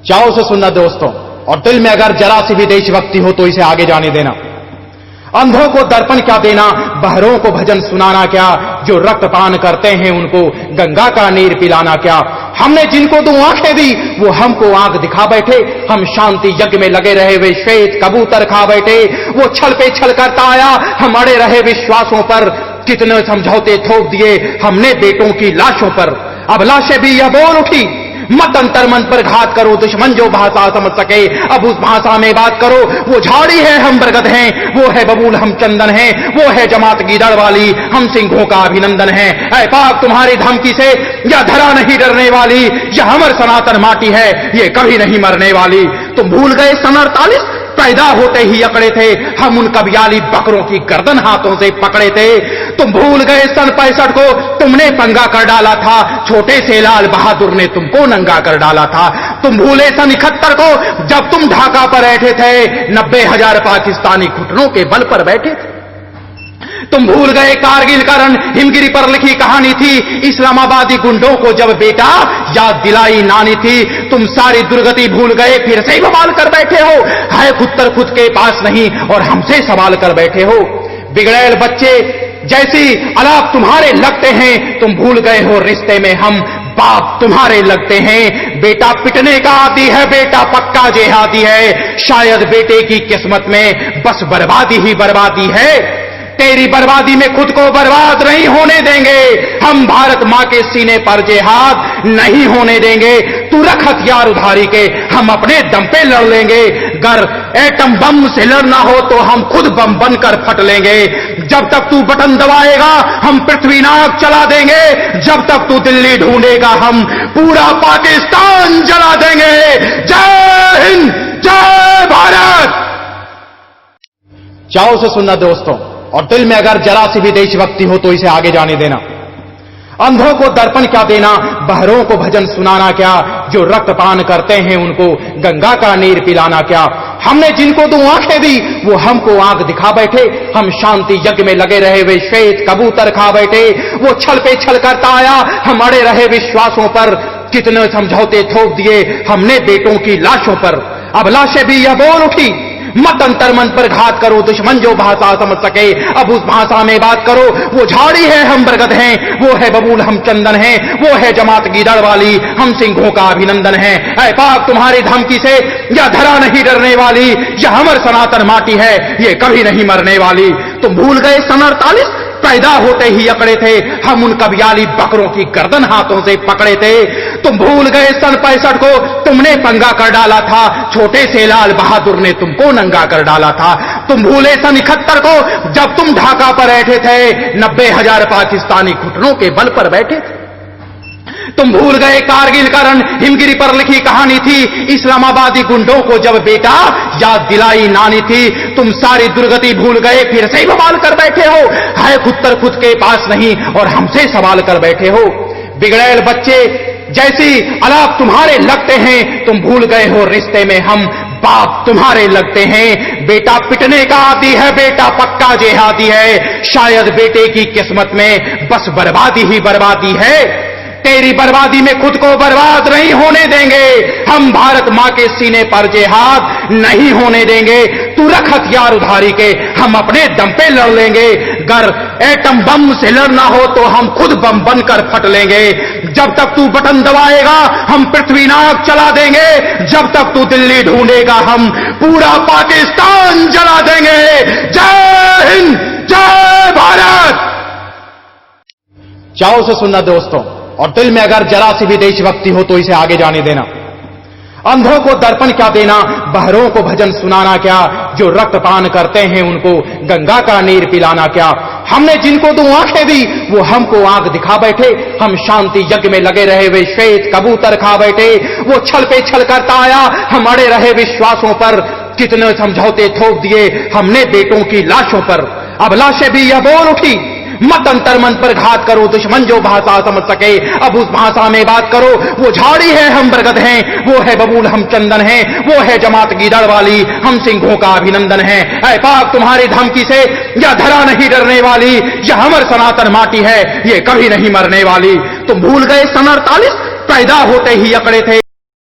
चाव से सुनना दोस्तों, और दिल में अगर जरा सी भी देशभक्ति हो तो इसे आगे जाने देना। अंधों को दर्पण क्या देना, बहरों को भजन सुनाना क्या, जो रक्तपान करते हैं उनको गंगा का नीर पिलाना क्या। हमने जिनको दो आंखें दी वो हमको आंख दिखा बैठे, हम शांति यज्ञ में लगे रहे वे श्वेत कबूतर खा बैठे। वो छल पे छल करता आया, हम अड़े रहे विश्वासों पर, कितने समझौते थोप दिए हमने बेटों की लाशों पर। अब लाशें भी यह बोल उठी, मत अंतर मन पर घात करो, दुश्मन जो भाषा समझ सके अब उस भाषा में बात करो। वो झाड़ी है हम बरगद हैं, वो है बबूल हम चंदन हैं, वो है जमात गीदड़ वाली हम सिंहों का अभिनंदन है। ऐ पाक तुम्हारी धमकी से यह धरा नहीं डरने वाली, यह अमर सनातन माटी है ये कभी नहीं मरने वाली। तुम भूल गए सन 48 पैदा होते ही अकड़े थे हम उन कबियाली बकरों की गर्दन हाथों से पकड़े थे। तुम भूल गए सन 65 को तुमने पंगा कर डाला था, छोटे से लाल बहादुर ने तुमको नंगा कर डाला था। तुम भूले सन 71 को जब तुम ढाका पर बैठे थे, 90,000 पाकिस्तानी घुटनों के बल पर बैठे थे। तुम भूल गए कारगिल का रण हिमगिरी पर लिखी कहानी थी, इस्लामाबादी गुंडों को जब बेटा याद दिलाई नानी थी। तुम सारी दुर्गति भूल गए फिर से बवाल कर बैठे हो, है उत्तर खुद के पास नहीं और हमसे सवाल कर बैठे हो। बिगड़ैल बच्चे जैसी अलाप तुम्हारे लगते हैं, तुम भूल गए हो रिश्ते में हम बाप तुम्हारे लगते हैं। बेटा पिटने का आदी है, बेटा पक्का जेहादी है, शायद बेटे की किस्मत में बस बर्बादी ही बर्बादी है। तेरी बर्बादी में खुद को बर्बाद नहीं होने देंगे हम, भारत मां के सीने पर जेहाद नहीं होने देंगे। तू रख हथियार उधारी के, हम अपने दम पे लड़ लेंगे। अगर एटम बम से लड़ना हो तो हम खुद बम बनकर फट लेंगे। जब तक तू बटन दबाएगा हम पृथ्वी नाग चला देंगे, जब तक तू दिल्ली ढूंढेगा हम पूरा पाकिस्तान जला देंगे। जय हिंद, जय भारत। चाव से सुनना दोस्तों, और दिल में अगर जरा सी भी देशभक्ति हो तो इसे आगे जाने देना। अंधों को दर्पण क्या देना, बहरों को भजन सुनाना क्या, जो रक्तपान करते हैं उनको गंगा का नीर पिलाना क्या। हमने जिनको दो आंखें दी वो हमको आंख दिखा बैठे, हम शांति यज्ञ में लगे रहे वे श्वेत कबूतर खा बैठे। वो छल पे छल करता आया, हम अड़े रहे विश्वासों पर, कितने समझौते थोप दिए हमने बेटों की लाशों पर। अब लाशें भी यह बोल उठी, मत अंतर मन पर घात करो, दुश्मन जो भाषा समझ सके अब उस भाषा में बात करो। वो झाड़ी है हम बरगद हैं, वो है बबूल हम चंदन हैं, वो है जमात गीदड़ वाली हम सिंहों का अभिनंदन है। ऐ पाक तुम्हारी धमकी से यह धरा नहीं डरने वाली, यह अमर सनातन माटी है ये कभी नहीं मरने वाली। तुम भूल गए सन 48 पैदा होते ही अकड़े थे हम उन कबियाली बकरों की गर्दन हाथों से पकड़े थे। तुम भूल गए सन 65 को तुमने पंगा कर डाला था, छोटे से लाल बहादुर ने तुमको नंगा कर डाला था। तुम भूले सन 71 को जब तुम ढाका पर बैठे थे, 90,000 पाकिस्तानी घुटनों के बल पर बैठे थे। तुम भूल गए कारगिल का रण हिमगिरी पर लिखी कहानी थी, इस्लामाबादी गुंडों को जब बेटा याद दिलाई नानी थी। तुम सारी दुर्गति भूल गए फिर से बवाल कर बैठे हो, है उत्तर खुद के पास नहीं और हमसे सवाल कर बैठे हो। बिगड़ैल बच्चे जैसी अलाप तुम्हारे लगते हैं, तुम भूल गए हो रिश्ते में हम बाप तुम्हारे लगते हैं। बेटा पिटने का आदी है, बेटा पक्का जेहादी है, शायद बेटे की किस्मत में बस बर्बादी ही बर्बादी है। तेरी बर्बादी में खुद को बर्बाद नहीं होने देंगे हम, भारत मां के सीने पर जेहाद नहीं होने देंगे। तू रख हथियार उधारी के, हम अपने दम पे लड़ लेंगे। अगर एटम बम से लड़ना हो तो हम खुद बम बनकर फट लेंगे। जब तक तू बटन दबाएगा हम पृथ्वी नाग चला देंगे, जब तक तू दिल्ली ढूंढेगा हम पूरा पाकिस्तान जला देंगे। जय हिंद, जय भारत। चाव से सुनना दोस्तों, और दिल में अगर जरा सी भी देशभक्ति हो तो इसे आगे जाने देना। अंधों को दर्पण क्या देना, बहरों को भजन सुनाना क्या, जो रक्तपान करते हैं उनको गंगा का नीर पिलाना क्या। हमने जिनको दो आंखें दी वो हमको आंख दिखा बैठे, हम शांति यज्ञ में लगे रहे वे श्वेत कबूतर खा बैठे। वो छल पे छल करता आया, हम अड़े रहे विश्वासों पर, कितने समझौते थोप दिए हमने बेटों की लाशों पर। अब लाशें भी यह बोल उठी, मत अंतर मन पर घात करो, दुश्मन जो भाषा समझ सके अब उस भाषा में बात करो। वो झाड़ी है हम बरगद हैं, वो है बबूल हम चंदन हैं, वो है जमात गीदड़ वाली हम सिंहों का अभिनंदन है। ऐ पाक तुम्हारी धमकी से यह धरा नहीं डरने वाली, यह अमर सनातन माटी है ये कभी नहीं मरने वाली। तुम भूल गए सन 48 पैदा होते ही अकड़े थे